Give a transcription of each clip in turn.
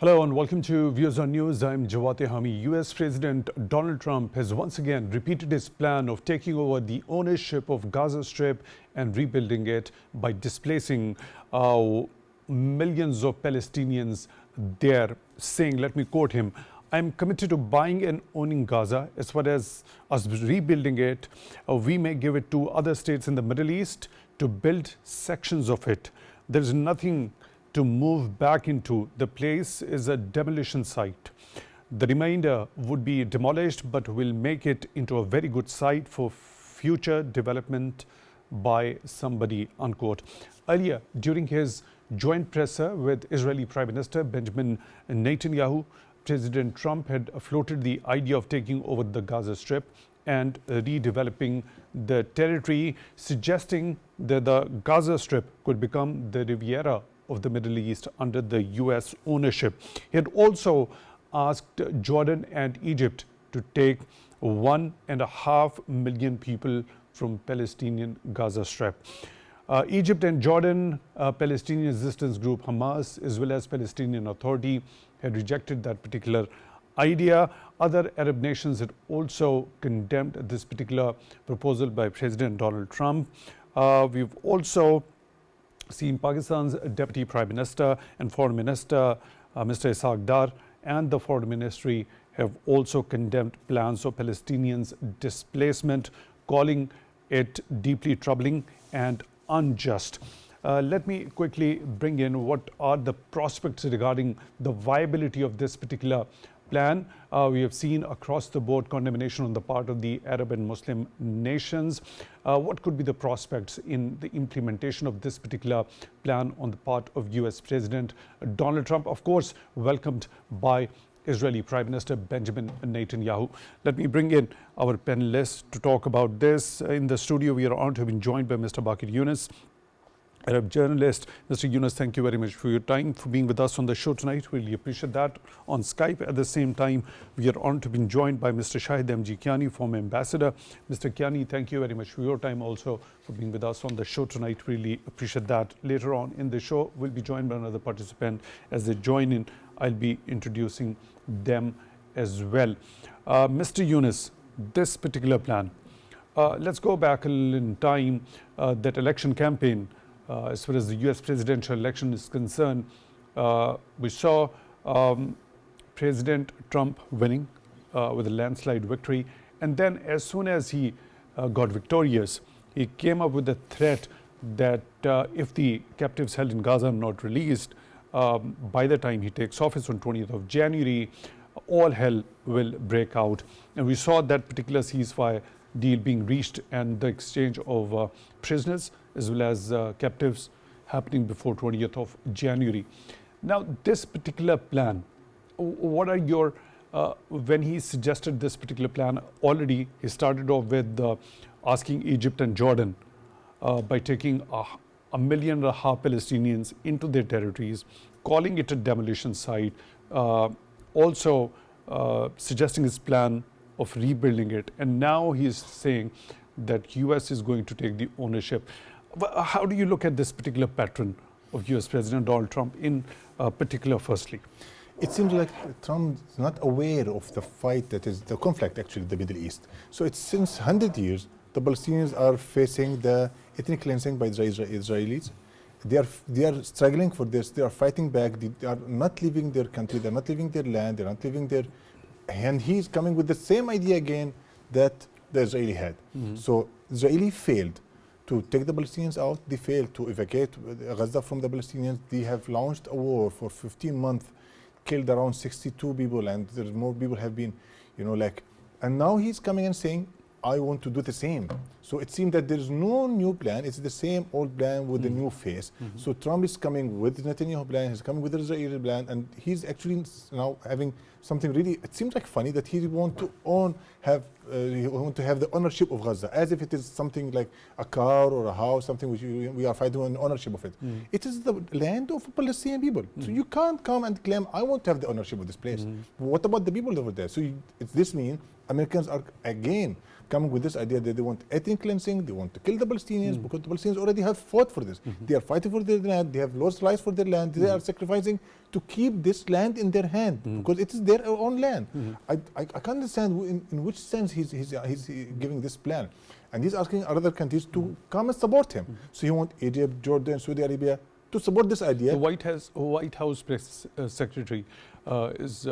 Hello and welcome to Views on News. I'm Jawad Tehami. US President Donald Trump has once again repeated his plan of taking over the ownership of Gaza Strip and rebuilding it by displacing millions of Palestinians there, saying, let me quote him, I'm committed to buying and owning Gaza. As far as us rebuilding it, we may give it to other states in the Middle East to build sections of it. There's nothing to move back into. The place is a demolition site. The remainder would be demolished, but will make it into a very good site for future development by somebody, unquote. Earlier, during his joint presser with Israeli Prime Minister Benjamin Netanyahu, President Trump had floated the idea of taking over the Gaza Strip and redeveloping the territory, suggesting that the Gaza Strip could become the Riviera of the Middle East under the US ownership. He had also asked Jordan and Egypt to take 1.5 million people from Palestinian Gaza Strip. Egypt and Jordan, Palestinian resistance group Hamas, as well as Palestinian Authority, had rejected that particular idea. Other Arab nations had also condemned this particular proposal by President Donald Trump. We've also seen Pakistan's Deputy Prime Minister and Foreign Minister, Mr. Ishaq Dar, and the Foreign Ministry have also condemned plans of Palestinians' displacement, calling it deeply troubling and unjust. Let me quickly bring in what are the prospects regarding the viability of this particular plan. We have seen across the board condemnation on the part of the Arab and Muslim nations. What could be the prospects in the implementation of this particular plan on the part of US President Donald Trump, of course, welcomed by Israeli Prime Minister Benjamin Netanyahu? Let me bring in our panelists to talk about this. In the studio, we are honored to have been joined by Mr. BakirYounas, Arab journalist. Mr. Younas, thank you very much for your time, for being with us on the show tonight. Really appreciate that. On Skype, at the same time, we are honored to be joined by Mr. Shahid MG Kiani, former ambassador. Mr. Kiani, thank you very much for your time, also for being with us on the show tonight. Really appreciate that. Later on in the show, we'll be joined by another participant. As they join in, I'll be introducing them as well. Mr. Younas, this particular plan, let's go back a little in time. That election campaign, as far as the US presidential election is concerned, we saw President Trump winning with a landslide victory. And then as soon as he got victorious, he came up with the threat that if the captives held in Gaza are not released, by the time he takes office on 20th of January, all hell will break out. And we saw that particular ceasefire deal being reached and the exchange of prisoners as well as captives happening before 20th of January. Now, this particular plan, what are your, when he suggested this particular plan, already he started off with asking Egypt and Jordan by taking 1.5 million Palestinians into their territories, calling it a demolition site, also suggesting his plan of rebuilding it. And now he is saying that US is going to take the ownership. How do you look at this particular pattern of US President Donald Trump in particular, firstly? It seems like Trump is not aware of the fight that is the conflict actually in the Middle East. So it's since 100 years, the Palestinians are facing the ethnic cleansing by the Israelis. They are struggling for this. They are fighting back. They are not leaving their country. They're not leaving their land. They're not leaving their... And he's coming with the same idea again that the Israeli had. So Israeli failed to take the Palestinians out. They failed to evacuate Gaza from the Palestinians. They have launched a war for 15 months, killed around 62 people, and there's more people have been, and now he's coming and saying, I want to do the same. So it seems that there's no new plan. It's the same old plan with a new face. So Trump is coming with the Netanyahu plan. He's coming with the Israeli plan, and he's actually now having something really. It seems like funny that he want to have the ownership of Gaza, as if it is something like a car or a house, something which we are fighting on ownership of it. It is the land of Palestinian people. So you can't come and claim I want to have the ownership of this place. What about the people over there? So this means Americans are again coming with this idea that they want ethnic cleansing, they want to kill the Palestinians because the Palestinians already have fought for this. They are fighting for their land, they have lost lives for their land, they are sacrificing to keep this land in their hand because it is their own land. I can't understand in which sense he's giving this plan. And he's asking other countries to come and support him. So he wants Egypt, Jordan, Saudi Arabia to support this idea. The White House press secretary is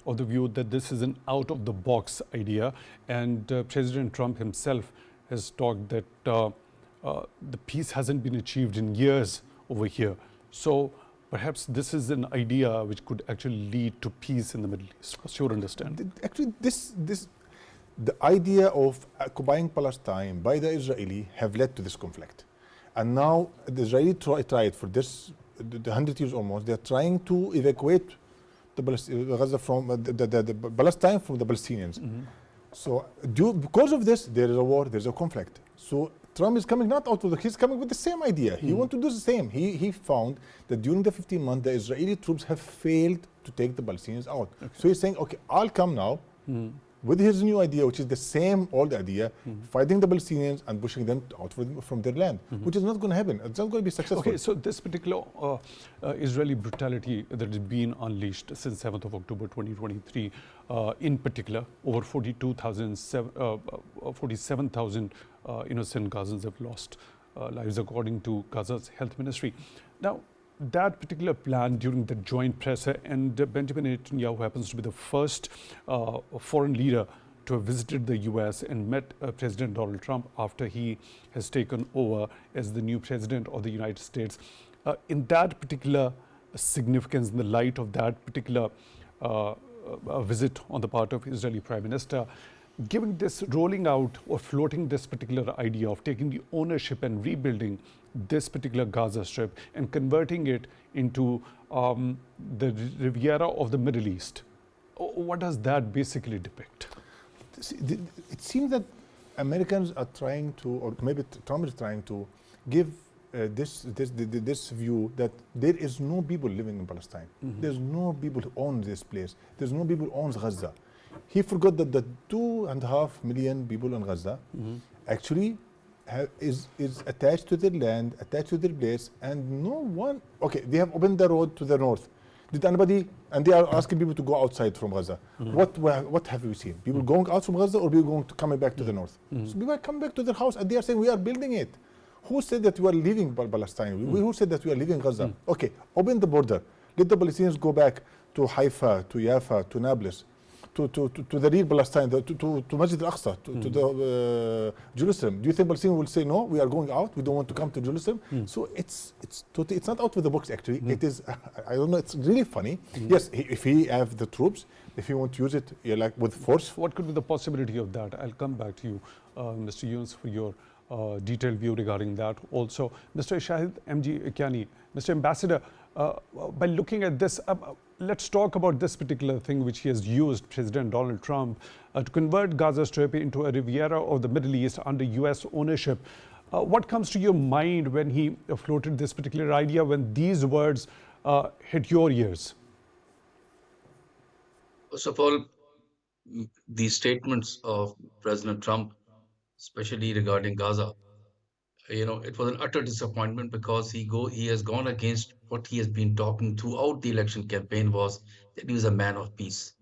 of the view that this is an out-of-the-box idea, and President Trump himself has talked that the peace hasn't been achieved in years over here. So perhaps this is an idea which could actually lead to peace in the Middle East. What's your understanding? Actually, the idea of occupying Palestine by the Israeli have led to this conflict. And now the Israeli tried for this, the 100 years almost, they're trying to evacuate the Gaza from the Palestine from the Palestinians. So because of this, there is a war, there's a conflict. So Trump is coming not out with he's coming with the same idea. He wants to do the same. He found that during the 15 months, the Israeli troops have failed to take the Palestinians out. Okay. So he's saying, okay, I'll come now with his new idea, which is the same old idea, fighting the Palestinians and pushing them out from their land, which is not going to happen. It's not going to be successful. Okay, so this particular Israeli brutality that has been unleashed since 7th of October 2023, in particular, over 47,000 innocent Gazans have lost lives, according to Gaza's health ministry. Now, that particular plan during the joint presser, and Benjamin Netanyahu happens to be the first foreign leader to have visited the US and met President Donald Trump after he has taken over as the new president of the United States. In that particular significance, in the light of that particular visit on the part of Israeli Prime Minister, giving this, rolling out or floating this particular idea of taking the ownership and rebuilding this particular Gaza Strip and converting it into the Riviera of the Middle East. What does that basically depict? It seems that Americans are trying to, or maybe Trump is trying to, give this view that there is no people living in Palestine. There's no people who own this place. There's no people who owns Gaza. He forgot that the 2.5 million people in Gaza actually is attached to their land, attached to their place, and no one. Okay, they have opened the road to the north. Did anybody? And they are asking people to go outside from Gaza. What have we seen? People going out from Gaza, or people coming back to the north? So people are coming back to their house, and they are saying, "We are building it." Who said that we are leaving Palestine? Who said that we are leaving Gaza? Okay, open the border. Let the Palestinians go back to Haifa, to Jaffa, to Nablus, to the real Palestine, to Masjid al-Aqsa, to the Jerusalem. Do you think Palestinians will say, no, we are going out, we don't want to come to Jerusalem? So it's not out with the box, actually. It is, I don't know, it's really funny. Yes, if he have the troops, if he want to use it like with force. What could be the possibility of that? I'll come back to you, Mr. Younas, for your detailed view regarding that. Also, Mr. Shahid, MG Kiani, Mr. Ambassador, by looking at this, let's talk about this particular thing which he has used, President Donald Trump, to convert Gaza Strip into a Riviera of the Middle East under US ownership. What comes to your mind when he floated this particular idea, when these words hit your ears? First of all, the statements of President Trump, especially regarding Gaza, it was an utter disappointment because he has gone against what he has been talking throughout the election campaign, was that he was a man of peace.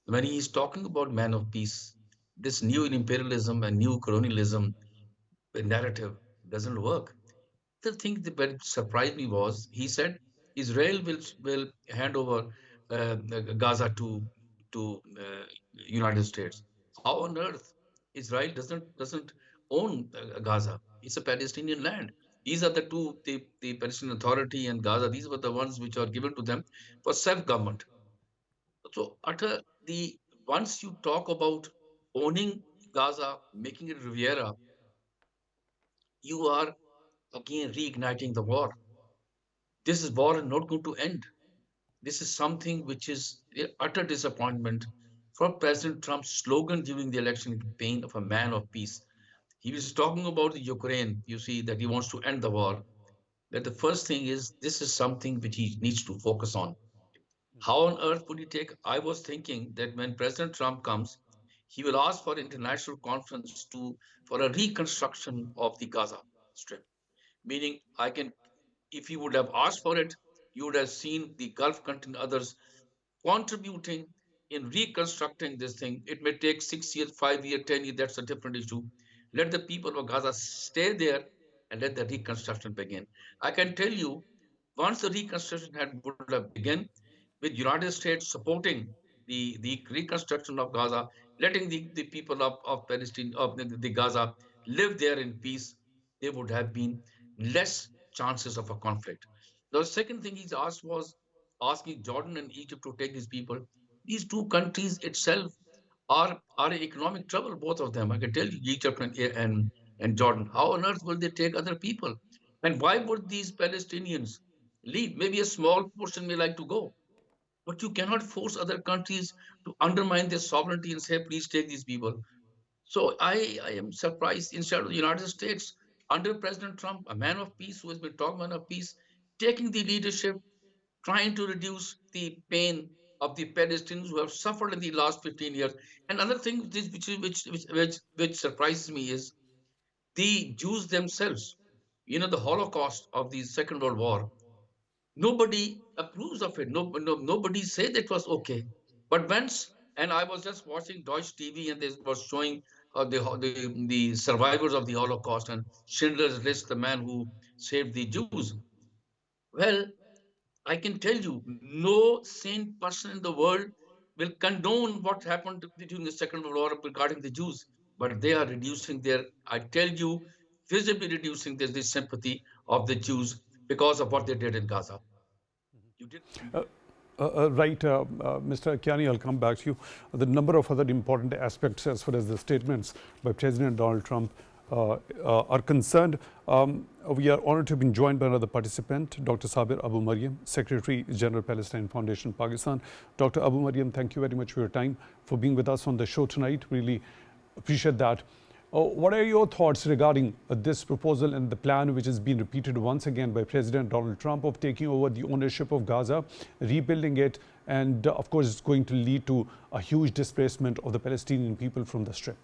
When he is talking about man of peace, this new imperialism and new colonialism narrative doesn't work. The thing that surprised me was he said Israel will hand over Gaza to United States. How on earth Israel doesn't own Gaza? It's a Palestinian land. These are the Palestinian Authority and Gaza. These were the ones which are given to them for self-government. So once you talk about owning Gaza, making it Riviera, you are again reigniting the war. This is war not going to end. This is something which is utter disappointment for President Trump's slogan during the election campaign of a man of peace. He was talking about the Ukraine, you see, that he wants to end the war. That the first thing is, this is something which he needs to focus on. How on earth would he take? I was thinking that when President Trump comes, he will ask for international conference for a reconstruction of the Gaza Strip. Meaning, if he would have asked for it, you would have seen the Gulf country and others contributing in reconstructing this thing. It may take 6 years, 5 years, 10 years. That's a different issue. Let the people of Gaza stay there and let the reconstruction begin. I can tell you, once the reconstruction would have begun, with United States supporting the reconstruction of Gaza, letting the people of Palestine, of the Gaza live there in peace, there would have been less chances of a conflict. The second thing he's asked was asking Jordan and Egypt to take these people. These two countries itself are in economic trouble, both of them. I can tell you, Egypt and Jordan. How on earth will they take other people? And why would these Palestinians leave? Maybe a small portion may like to go, but you cannot force other countries to undermine their sovereignty and say, please take these people. So I am surprised instead of the United States, under President Trump, a man of peace who has been talking man of peace, taking the leadership, trying to reduce the pain of the Palestinians who have suffered in the last 15 years. Another thing which surprises me is the Jews themselves. You know, the Holocaust of the Second World War. Nobody approves of it. Nobody said it was okay. But once, and I was just watching Deutsche TV, and they was showing the survivors of the Holocaust and Schindler's List, the man who saved the Jews. Well, I can tell you, no sane person in the world will condone what happened during the Second World War regarding the Jews. But they are reducing I tell you, visibly reducing the sympathy of the Jews because of what they did in Gaza. You did. Right, Mr. Kiani, I'll come back to you. The number of other important aspects as far as the statements by President Donald Trump are concerned. We are honored to have been joined by another participant, Dr. Sabir Abu Maryam, Secretary General Palestine Foundation, Pakistan. Dr. Abu Maryam, thank you very much for your time, for being with us on the show tonight. Really appreciate that. What are your thoughts regarding this proposal and the plan which has been repeated once again by President Donald Trump of taking over the ownership of Gaza, rebuilding it, and of course it's going to lead to a huge displacement of the Palestinian people from the Strip?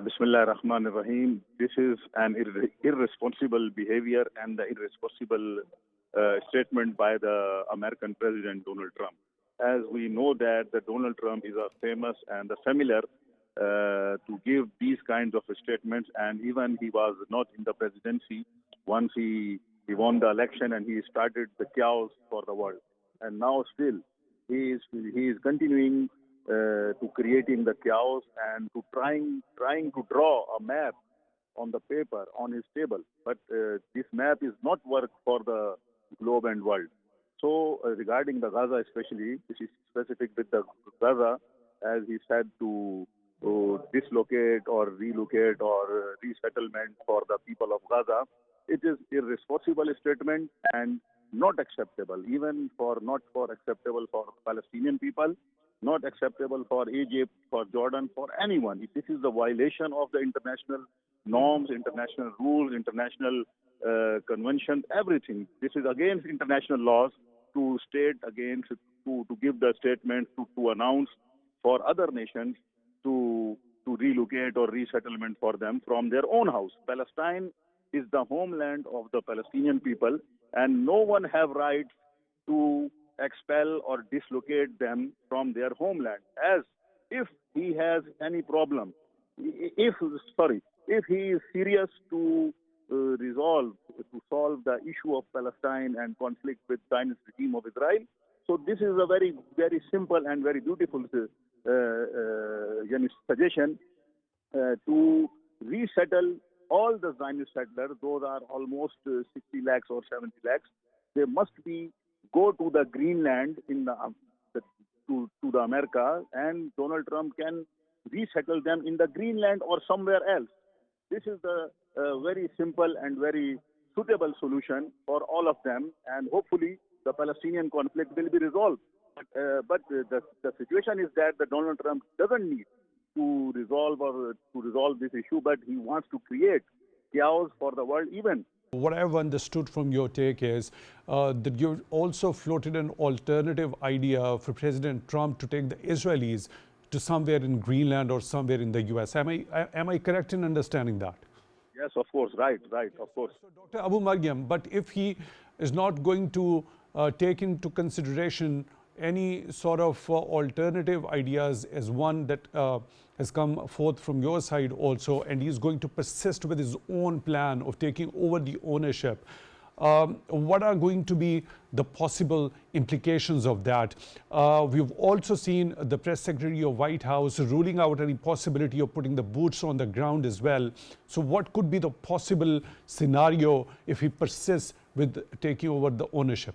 Bismillah ar-Rahman ar-Rahim. This is an irresponsible behavior and the irresponsible statement by the American President Donald Trump. As we know that Donald Trump is a famous and a familiar to give these kinds of statements, and even he was not in the presidency once he won the election and he started the chaos for the world. And now still he is continuing to creating the chaos and to trying to draw a map on the paper on his table. But this map is not work for the globe and world. So regarding the Gaza especially, this is specific with the Gaza, as he said, to dislocate or relocate or resettlement for the people of Gaza. It is irresponsible statement and not acceptable, even not acceptable for Palestinian people, not acceptable for Egypt, for Jordan, for anyone. This is the violation of the international norms, international rules, international conventions, everything. This is against international laws to state against, to give the statement, to announce for other nations to relocate or resettlement for them from their own house. Palestine is the homeland of the Palestinian people, and no one have rights to expel or dislocate them from their homeland. As if he has any problem, if he is serious to solve the issue of Palestine and conflict with Zionist regime of Israel. So this is a very, very simple and very beautiful suggestion to resettle all the Zionist settlers. Those are almost 60 lakhs or 70 lakhs. They must go to the Greenland to the America, and Donald Trump can resettle them in the Greenland or somewhere else. This is the very simple and very suitable solution for all of them, and hopefully the Palestinian conflict will be resolved. But the situation is that Donald Trump doesn't need to resolve this issue, but he wants to create chaos for the world even. What I've understood from your take is that you also floated an alternative idea for President Trump to take the Israelis to somewhere in Greenland or somewhere in the US. Am I correct in understanding that? Yes, of course, right, of course. So, Dr. Abu Maryam, but if he is not going to take into consideration any sort of alternative ideas as one that has come forth from your side also, and he's going to persist with his own plan of taking over the ownership, what are going to be the possible implications of that? We've also seen the press secretary of White House ruling out any possibility of putting the boots on the ground as well. So what could be the possible scenario if he persists with taking over the ownership?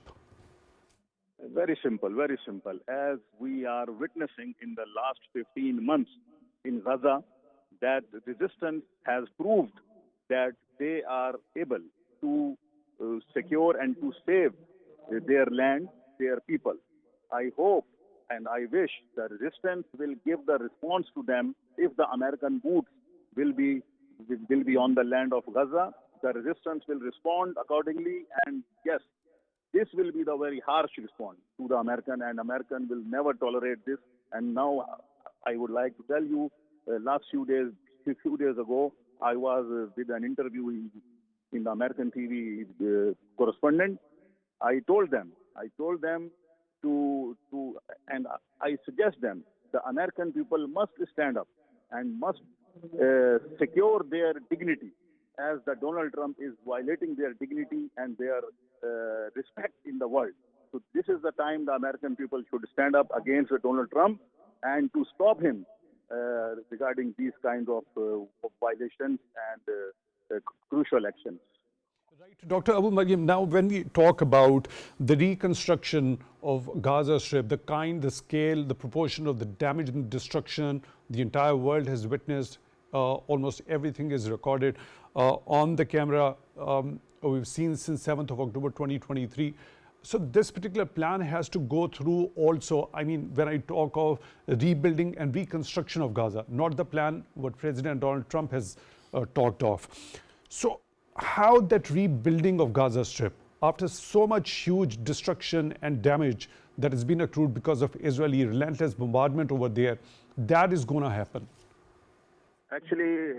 Very simple, very simple. As we are witnessing in the last 15 months in Gaza, that resistance has proved that they are able to secure and to save their land, their people. I hope and I wish the resistance will give the response to them if the American boots will be on the land of Gaza. The resistance will respond accordingly, and yes, this will be the very harsh response to the American, and American will never tolerate this. And now I would like to tell you, last few days ago, I was with an interview in the American TV correspondent. I told them to, and I suggest them, the American people must stand up and must secure their dignity, as the Donald Trump is violating their dignity and their respect in the world. So this is the time the American people should stand up against Donald Trump and to stop him regarding these kinds of violations and crucial actions. Right, Dr. Abu Maryam, now when we talk about the reconstruction of Gaza Strip, the kind, the scale, the proportion of the damage and destruction the entire world has witnessed, almost everything is recorded on the camera. We've seen since 7th of October 2023. So this particular plan has to go through also, I mean, when I talk of rebuilding and reconstruction of Gaza, not the plan what President Donald Trump has talked of. So how that rebuilding of Gaza Strip, after so much huge destruction and damage that has been accrued because of Israeli relentless bombardment over there, that is going to happen? Actually,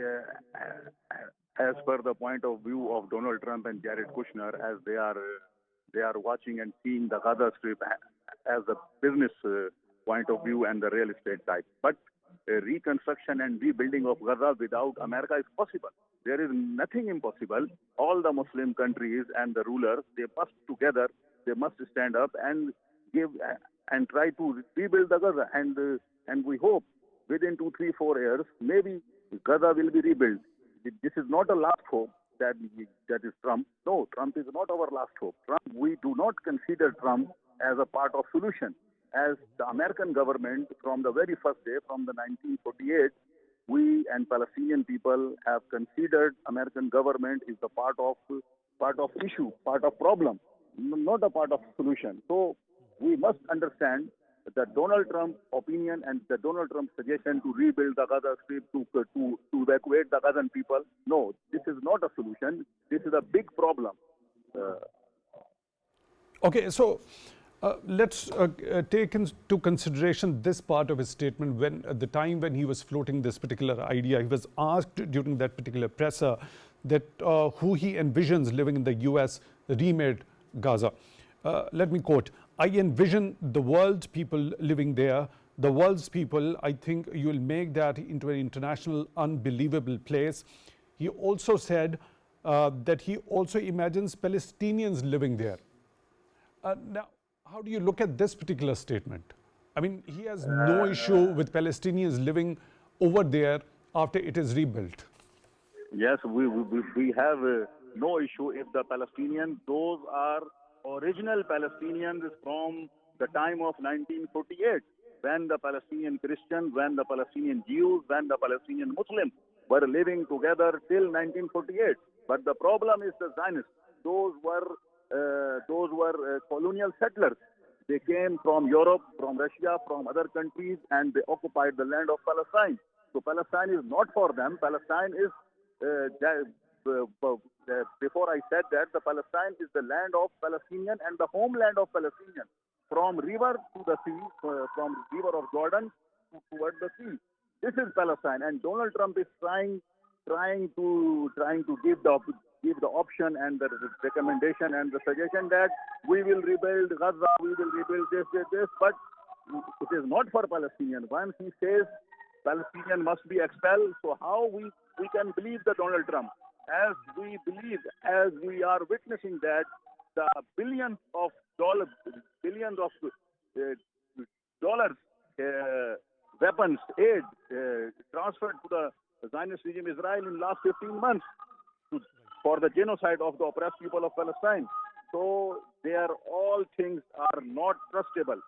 as per the point of view of Donald Trump and Jared Kushner, as they are watching and seeing the Gaza Strip as a business point of view and the real estate type. But reconstruction and rebuilding of Gaza without America is possible. There is nothing impossible. All the Muslim countries and the rulers, they must together, they must stand up and give and try to rebuild the Gaza. And we hope within 2, 3, 4 years, maybe Gaza will be rebuilt. This is not a last hope that is Trump. No, Trump is not our last hope. We do not consider Trump as a part of solution. As the American government, from the very first day, from the 1948, we and Palestinian people have considered American government is the part of issue, part of problem, not a part of solution. So we must understand that Donald Trump's opinion and the Donald Trump suggestion to rebuild the Gaza Strip, to evacuate the Gazan people, no, this is not a solution. This is a big problem. Okay, so let's take into consideration this part of his statement. When at the time when he was floating this particular idea, he was asked during that particular presser that who he envisions living in the US remade Gaza. Let me quote, "I envision the world's people living there. The world's people, I think you will make that into an international unbelievable place." He also said that he also imagines Palestinians living there. Now, how do you look at this particular statement? I mean, he has no issue with Palestinians living over there after it is rebuilt. Yes, we have no issue if the Palestinians, those are original Palestinians from the time of 1948, when the Palestinian Christians, when the Palestinian Jews, when the Palestinian Muslims were living together till 1948. But the problem is the Zionists. Those were colonial settlers. They came from Europe, from Russia, from other countries, and they occupied the land of Palestine. So Palestine is not for them. Palestine is, before I said that, the Palestine is the land of Palestinian and the homeland of Palestinians. From river to the sea, from river of Jordan towards the sea. This is Palestine, and Donald Trump is trying to give the option and the recommendation and the suggestion that we will rebuild Gaza, we will rebuild this, but it is not for Palestinians. Once he says Palestinian must be expelled, so how we can believe the Donald Trump? As we are witnessing that the billions of dollars, weapons, aid transferred to the Zionist regime Israel in last 15 months for the genocide of the oppressed people of Palestine. So their all things are not trustable.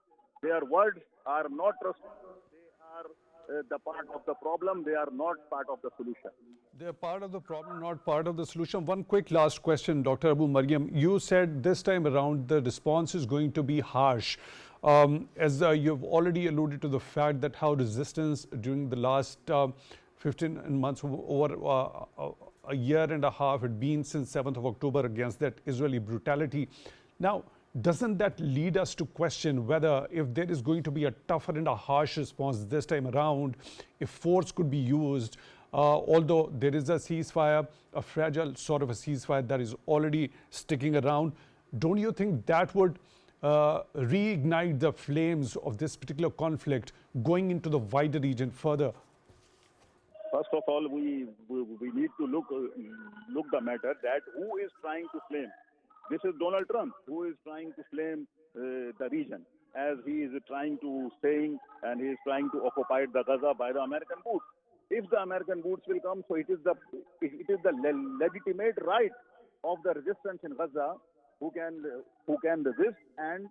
Their words are not trustable. They are the part of the problem. They are not part of the solution. They're part of the problem, not part of the solution. One quick last question, Dr. Abu Maryam. You said this time around the response is going to be harsh. As you've already alluded to the fact that how resistance during the last 15 months, over a year and a half, had been since 7th of October against that Israeli brutality. Now, doesn't that lead us to question whether if there is going to be a tougher and a harsh response this time around, if force could be used, although there is a ceasefire, a fragile sort of a ceasefire that is already sticking around, don't you think that would reignite the flames of this particular conflict going into the wider region further? First of all, we need to look the matter that who is trying to flame. This is Donald Trump who is trying to flame the region, as he is trying to saying, and he is trying to occupy the Gaza by the American boots. If the American boots will come, so it is the legitimate right of the resistance in Gaza who can resist and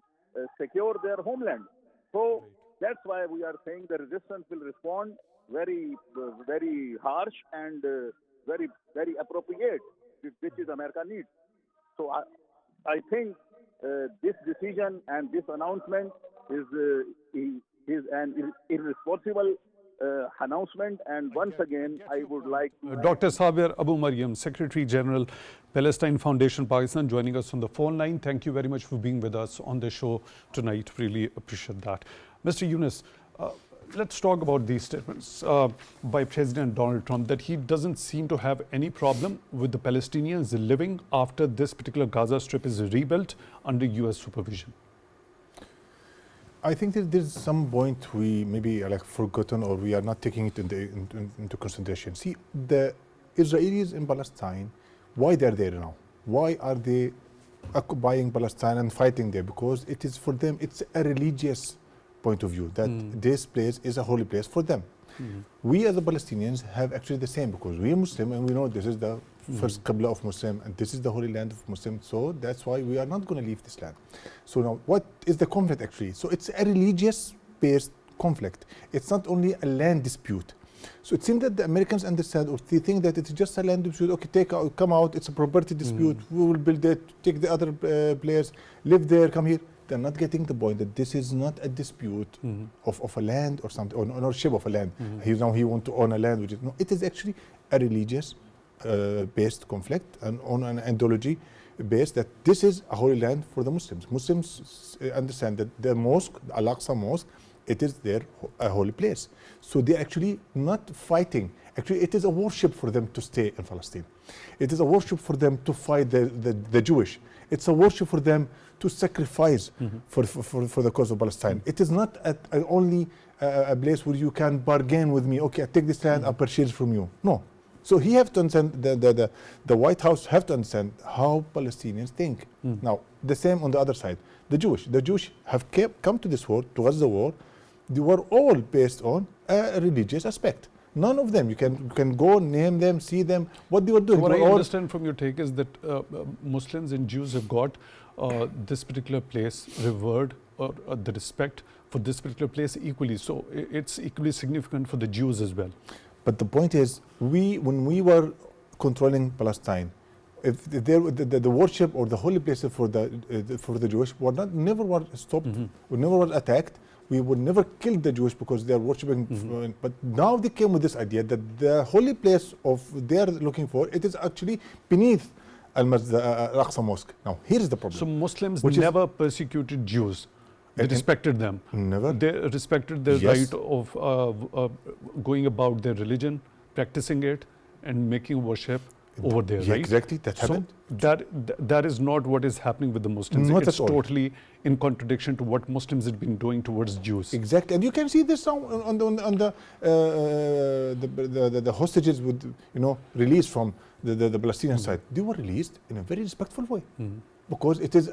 secure their homeland. So that's why we are saying the resistance will respond very harsh and very appropriate, which is America needs. So I think this decision and this announcement is an irresponsible announcement. And once again, I would like to... Dr. Sabir Abu Maryam, Secretary General, Palestine Foundation, Pakistan, joining us on the phone line. Thank you very much for being with us on the show tonight. Really appreciate that. Mr. Younas, let's talk about these statements by President Donald Trump that he doesn't seem to have any problem with the Palestinians living after this particular Gaza Strip is rebuilt under U.S. supervision. I think that there's some point we maybe like forgotten or we are not taking it into consideration. See, the Israelis in Palestine, why they're there now? Why are they occupying Palestine and fighting there? Because it is for them, it's a religious point of view that this place is a holy place for them. We as the Palestinians have actually the same, because we are Muslim and we know this is the first Qibla of Muslim and this is the holy land of Muslims. So that's why we are not going to leave this land. So now what is the conflict actually? So it's a religious based conflict. It's not only a land dispute. So it seems that the Americans understand, or they think that it's just a land dispute. Okay, come out, it's a property dispute. We will build it, take the other players, live there, come here. They're not getting the point that this is not a dispute of a land or something, or ownership of a land. He wants to own a land, which is no. It is actually a religious based conflict and on an ideology based that this is a holy land for the Muslims. Muslims understand that the mosque, the Al-Aqsa Mosque, it is their a holy place. So they're actually not fighting. Actually, it is a worship for them to stay in Palestine. It is a worship for them to fight the Jewish. It's a worship for them to sacrifice for the cause of Palestine. It is not only a place where you can bargain with me. Okay, I take this land, I purchase from you. No. So he have to understand, the White House have to understand how Palestinians think. Now, the same on the other side. The Jewish have come to this war, towards the war. They were all based on a religious aspect. None of them, you can go name them, see them, what they were doing. So what I understand from your take is that Muslims and Jews have got this particular place revered, or the respect for this particular place equally. So it's equally significant for the Jews as well. But the point is, when we were controlling Palestine, if the worship or the holy places for the Jewish never were stopped, never were attacked. We would never kill the Jewish because they are worshiping. But now they came with this idea that the holy place of they are looking for, it is actually beneath Al-Aqsa Mosque. Now, here is the problem. So Muslims never persecuted Jews. They And respected them. never. They respected the Yes. right of going about their religion, practicing it, and making worship over there, Yeah, right? exactly. That So happened. that is not what is happening with the Muslims. Not It's at all. totally in contradiction to what Muslims have been doing towards Jews. Exactly, and you can see this now on the hostages with released from the Palestinian side. They were released in a very respectful way, because it is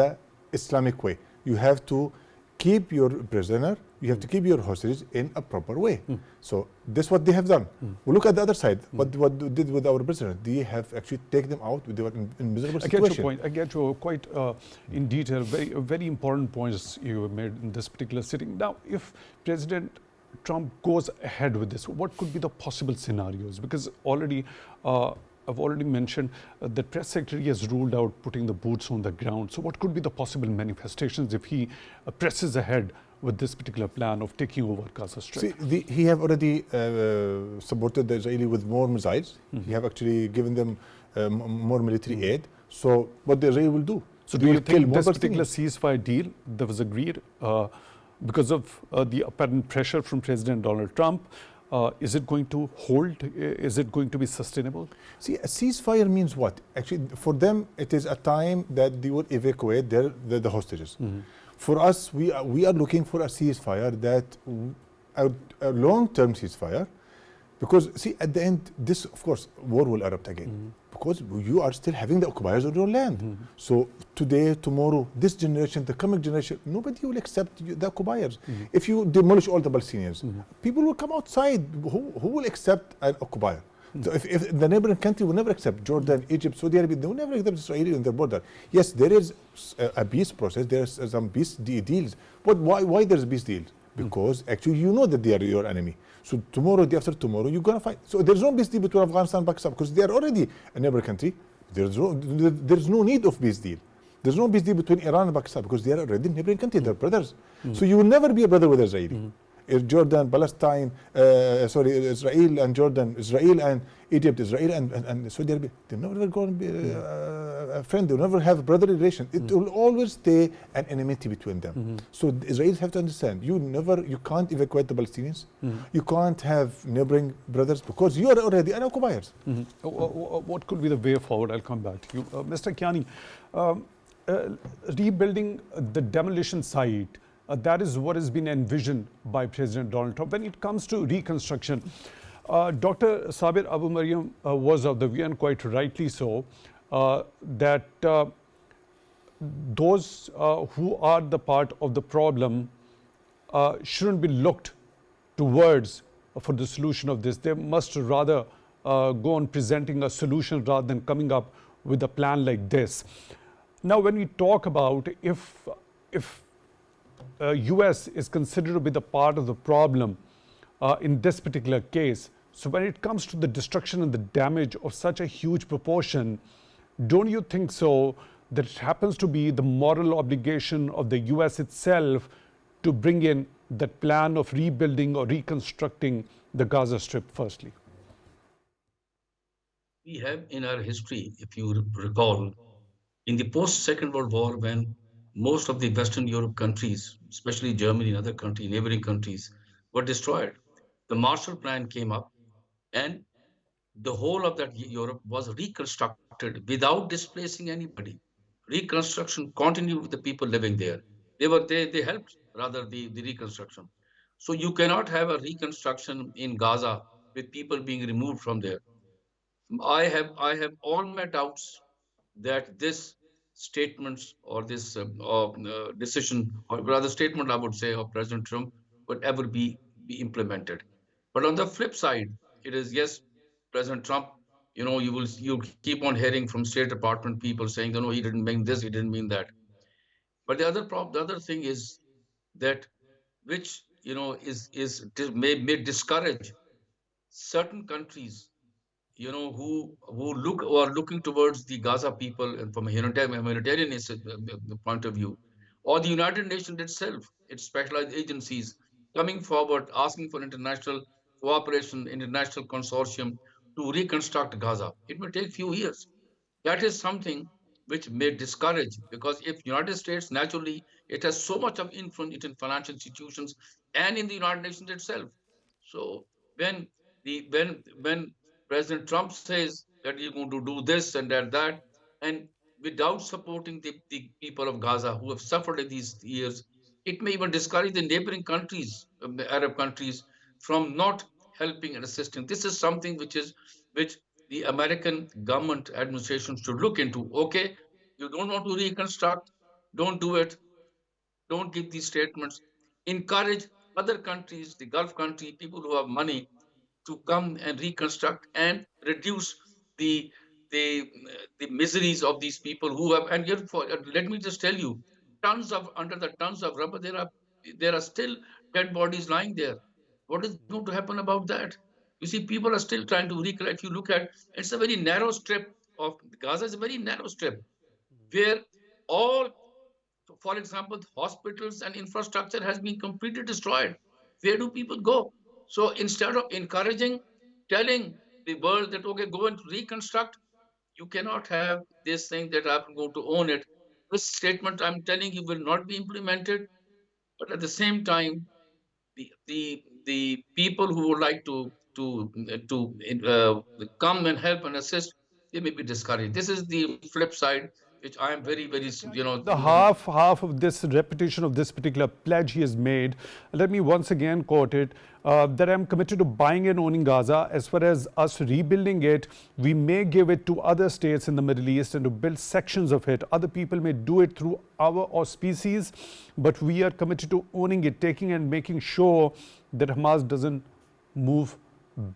the Islamic way. You have to keep your prisoner, you have to keep your hostages in a proper way. So this is what they have done. We look at the other side. What they did with our prisoners? They have actually taken them out. They were in miserable I get situation. your point. I get your quite in detail, very important points you have made in this particular sitting. Now, if President Trump goes ahead with this, what could be the possible scenarios? Because already, I've already mentioned the press secretary has ruled out putting the boots on the ground. So what could be the possible manifestations if he presses ahead with this particular plan of taking over Gaza Strip? See, he have already supported the Israeli with more missiles. He have actually given them more military aid. So what the Israeli will do? So They do you will kill think more this particular Palestinians. ceasefire deal that was agreed because of the apparent pressure from President Donald Trump, is it going to hold? Is it going to be sustainable? See, a ceasefire means what? Actually, for them, it is a time that they will evacuate the hostages. For us, we are looking for a ceasefire that a long-term ceasefire, because see, at the end, this of course war will erupt again, because you are still having the occupiers on your land. So today, tomorrow, this generation, the coming generation, nobody will accept the occupiers. If you demolish all the Palestinians, people will come outside. Who will accept an occupier? So if the neighboring country will never accept Jordan, Egypt, Saudi Arabia, they will never accept Israel on their border. Yes, there is a peace process, there is some peace deals. But why there's peace deals? Because actually you know that they are your enemy. So tomorrow, day after tomorrow, you're going to fight. So there's no peace deal between Afghanistan and Pakistan, because they are already a neighboring country. There's no need of peace deal. There's no peace deal between Iran and Pakistan, because they are already neighboring country. They're brothers. So you will never be a brother with Israeli. Jordan, Palestine, Israel and Jordan, Israel and Egypt, Israel and Saudi Arabia, they're never going to be a friend. They'll never have a brotherly relation. It will always stay an enmity between them. So the Israelis have to understand, you can't evacuate the Palestinians. You can't have neighboring brothers, because you are already an occupiers. What could be the way forward? I'll come back to you. Mr. Kiani, rebuilding the demolition site, that is what has been envisioned by President Donald Trump. When it comes to reconstruction, Dr. Sabir Abu Maryam was of the view, and quite rightly so, that those who are the part of the problem shouldn't be looked towards for the solution of this. They must rather go on presenting a solution rather than coming up with a plan like this. Now, when we talk about if US is considered to be the part of the problem in this particular case, so when it comes to the destruction and the damage of such a huge proportion, don't you think so that it happens to be the moral obligation of the US itself to bring in that plan of rebuilding or reconstructing the Gaza Strip firstly? We have in our history, if you recall, in the post-Second World War, when most of the Western Europe countries, especially Germany and other countries, neighboring countries, were destroyed, the Marshall Plan came up, and the whole of that Europe was reconstructed without displacing anybody. Reconstruction continued with the people living there. They helped rather the reconstruction. So you cannot have a reconstruction in Gaza with people being removed from there. I have all my doubts that this statements or this decision, or rather statement, I would say, of President Trump would ever be implemented. But on the flip side, it is yes, President Trump. You keep on hearing from State Department people saying, no, he didn't mean this, he didn't mean that. But the other thing is that which may discourage certain countries who are looking towards the Gaza people and from a humanitarian point of view, or the United Nations itself, its specialized agencies coming forward asking for international cooperation, international consortium to reconstruct Gaza. It may take few years. That is something which may discourage, because if United States naturally it has so much of influence in financial institutions and in the United Nations itself. So when when President Trump says that you're going to do this and that, and without supporting the people of Gaza who have suffered in these years, it may even discourage the neighboring countries, the Arab countries, from not helping and assisting. This is something which the American government administration should look into. Okay, you don't want to reconstruct, don't do it, don't give these statements. Encourage other countries, the Gulf countries, people who have money, to come and reconstruct and reduce the the the miseries of these people who have. And yet, let me just tell you, tons of under the tons of rubber, there are still dead bodies lying there. What is going to happen about that? You see, people are still trying to recollect. If you look at, it's a very narrow strip of Gaza, is a very narrow strip where all, for example, hospitals and infrastructure has been completely destroyed. Where do people go? So instead of encouraging, telling the world that, okay, go and reconstruct, you cannot have this thing that I'm going to own it. This statement I'm telling you will not be implemented, but at the same time, the people who would like to come and help and assist, they may be discouraged. This is the flip side, which I am very, very, The half of this repetition of this particular pledge he has made, let me once again quote it, that I'm committed to buying and owning Gaza. As far as us rebuilding it, we may give it to other states in the Middle East and to build sections of it. Other people may do it through our auspices, but we are committed to owning it, taking and making sure that Hamas doesn't move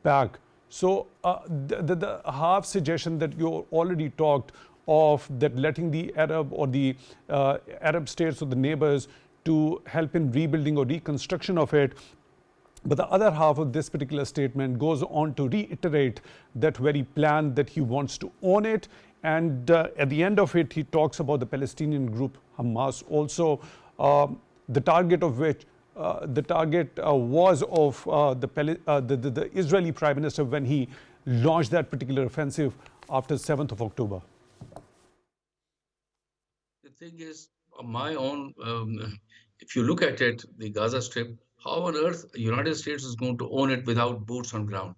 back. So the half suggestion that you already talked of, that letting the Arab or the Arab states or the neighbors to help in rebuilding or reconstruction of it. But the other half of this particular statement goes on to reiterate that very plan that he wants to own it. And at the end of it, he talks about the Palestinian group Hamas also, the target of which the target was of the Israeli Prime Minister when he launched that particular offensive after 7th of October. The thing is, my own, if you look at it, the Gaza Strip, how on earth the United States is going to own it without boots on ground?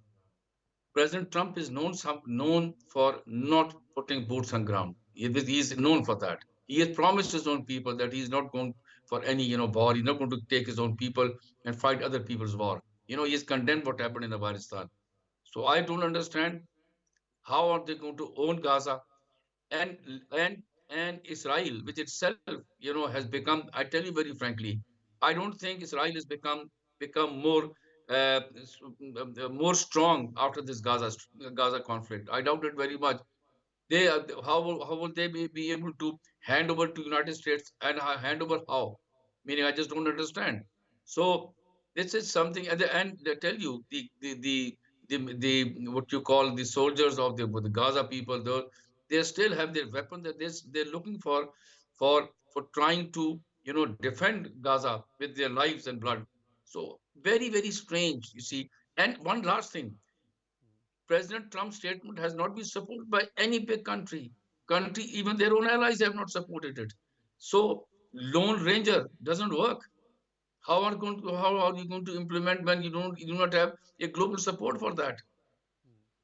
President Trump is known for not putting boots on ground. He is known for that. He has promised his own people that he's not going for any war. He's not going to take his own people and fight other people's war. He has condemned what happened in Afghanistan. So I don't understand how are they going to own Gaza, and and and Israel, which itself has become. I tell you very frankly, I don't think Israel has become uh, more strong after this Gaza conflict. I doubt it very much. How will they be able to hand over to United States, and hand over how? Meaning, I just don't understand. So this is something. At the end, they tell you the what you call the soldiers of the Gaza people. They still have their weapons. That they're looking for trying to defend Gaza with their lives and blood. So very, very strange, you see. And one last thing, President Trump's statement has not been supported by any big country. Even their own allies have not supported it. So Lone Ranger doesn't work. How are you going to implement when you do not have a global support for that?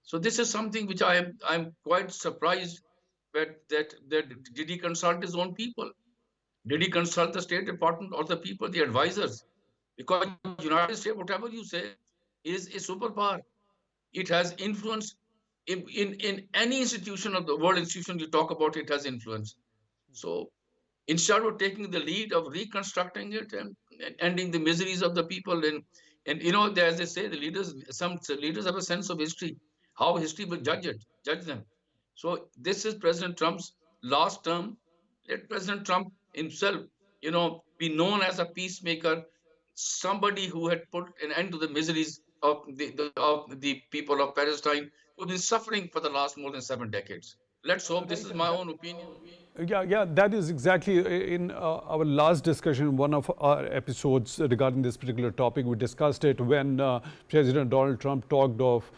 So this is something which I'm quite surprised that did he consult his own people? Did he consult the State Department or the people, the advisors? Because United States, whatever you say, is a superpower. It has influence in any institution of the world institution you talk about, it has influence. So instead of taking the lead of reconstructing it and ending the miseries of the people, and as they say, some leaders have a sense of history, how history will judge them. So this is President Trump's last term. Let President Trump himself, be known as a peacemaker, somebody who had put an end to the miseries of the people of Palestine, who've been suffering for the last more than 7 decades. Let's hope. This is my own opinion. Yeah, that is exactly in our last discussion, one of our episodes regarding this particular topic. We discussed it when President Donald Trump talked of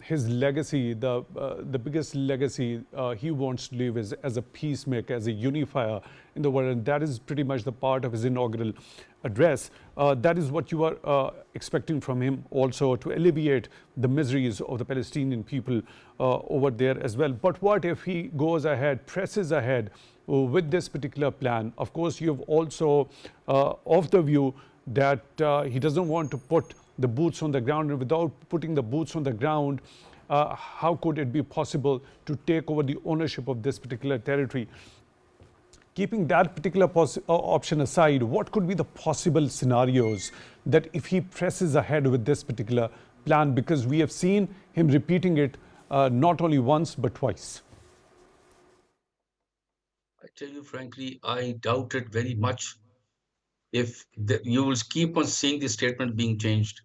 his legacy, the biggest legacy he wants to leave is as a peacemaker, as a unifier in the world, and that is pretty much the part of his inaugural address. That is what you are expecting from him also, to alleviate the miseries of the Palestinian people over there as well. But what if he goes ahead, presses ahead with this particular plan? Of course, you have also of the view that he doesn't want to put the boots on the ground, and without putting the boots on the ground, how could it be possible to take over the ownership of this particular territory? Keeping that particular option aside, what could be the possible scenarios that if he presses ahead with this particular plan? Because we have seen him repeating it not only once but twice. I tell you frankly, I doubt it very much if you will keep on seeing the statement being changed.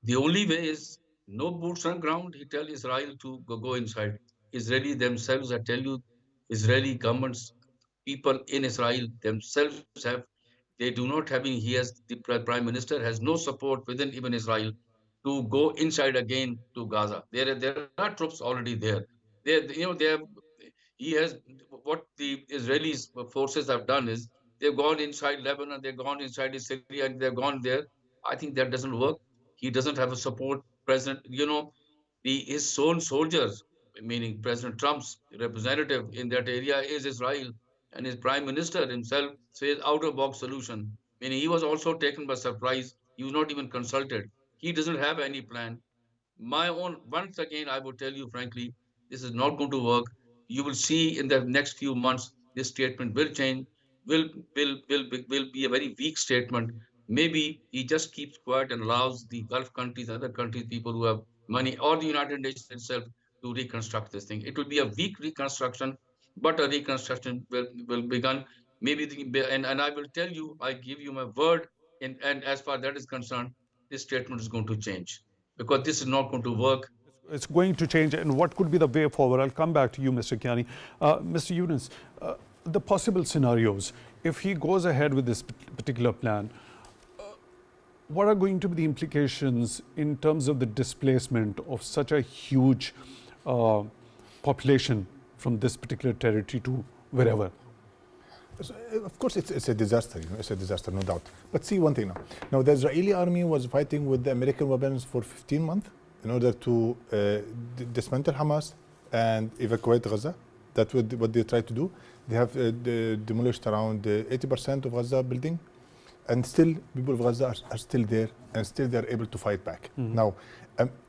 The only way is no boots on ground. He tell Israel to go inside. Israeli themselves, I tell you, Israeli governments, people in Israel themselves have, they do not having, he has, the prime minister has no support within even Israel to go inside again to Gaza. There are troops already there. They have, he has, what the Israeli forces have done is they've gone inside Lebanon, they've gone inside Syria, and they've gone there. I think that doesn't work. He doesn't have a support president. His own soldiers, meaning President Trump's representative in that area is Israel, and his prime minister himself says out-of-box solution. Meaning he was also taken by surprise. He was not even consulted. He doesn't have any plan. My own, once again, I would tell you frankly, this is not going to work. You will see in the next few months, this statement will change, will be a very weak statement. Maybe he just keeps quiet and allows the Gulf countries, other countries, people who have money, or the United Nations itself to reconstruct this thing. It will be a weak reconstruction, but a reconstruction will begin. Maybe and I will tell you, I give you my word, and as far as that is concerned, this statement is going to change because this is not going to work. It's going to change, and what could be the way forward? I'll come back to you, Mr. Kiani. Mr. Younas, the possible scenarios, if he goes ahead with this particular plan, what are going to be the implications in terms of the displacement of such a huge population from this particular territory to wherever? Of course, it's a disaster. It's a disaster, no doubt. But see one thing now. Now, the Israeli army was fighting with the American weapons for 15 months in order to dismantle Hamas and evacuate Gaza. That's what they tried to do. They have demolished around 80% of Gaza building, and still people of Gaza are still there, and still they are able to fight back. Now,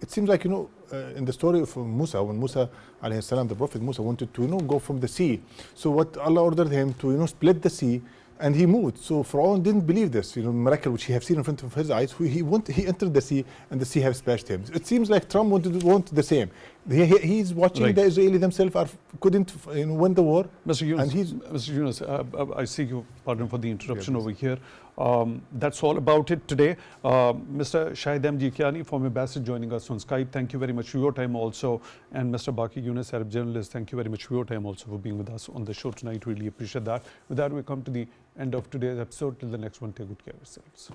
it seems like, in the story of Musa, when Musa, alayhi salam, the Prophet Musa wanted to, go from the sea. So what Allah ordered him to, split the sea, and he moved. So Pharaoh didn't believe this, miracle which he have seen in front of his eyes. He entered the sea, and the sea have splashed him. It seems like Trump want the same. He's watching the Israeli themselves couldn't win the war. Mr. Younas, I seek your pardon for the interruption over here. That's all about it today. Mr. Shahid Kiani, former ambassador, joining us on Skype. Thank you very much for your time also. And Mr. BakirYounas, Arab journalist, thank you very much for your time also for being with us on the show tonight. Really appreciate that. With that, we come to the end of today's episode. Till the next one, take good care of yourselves.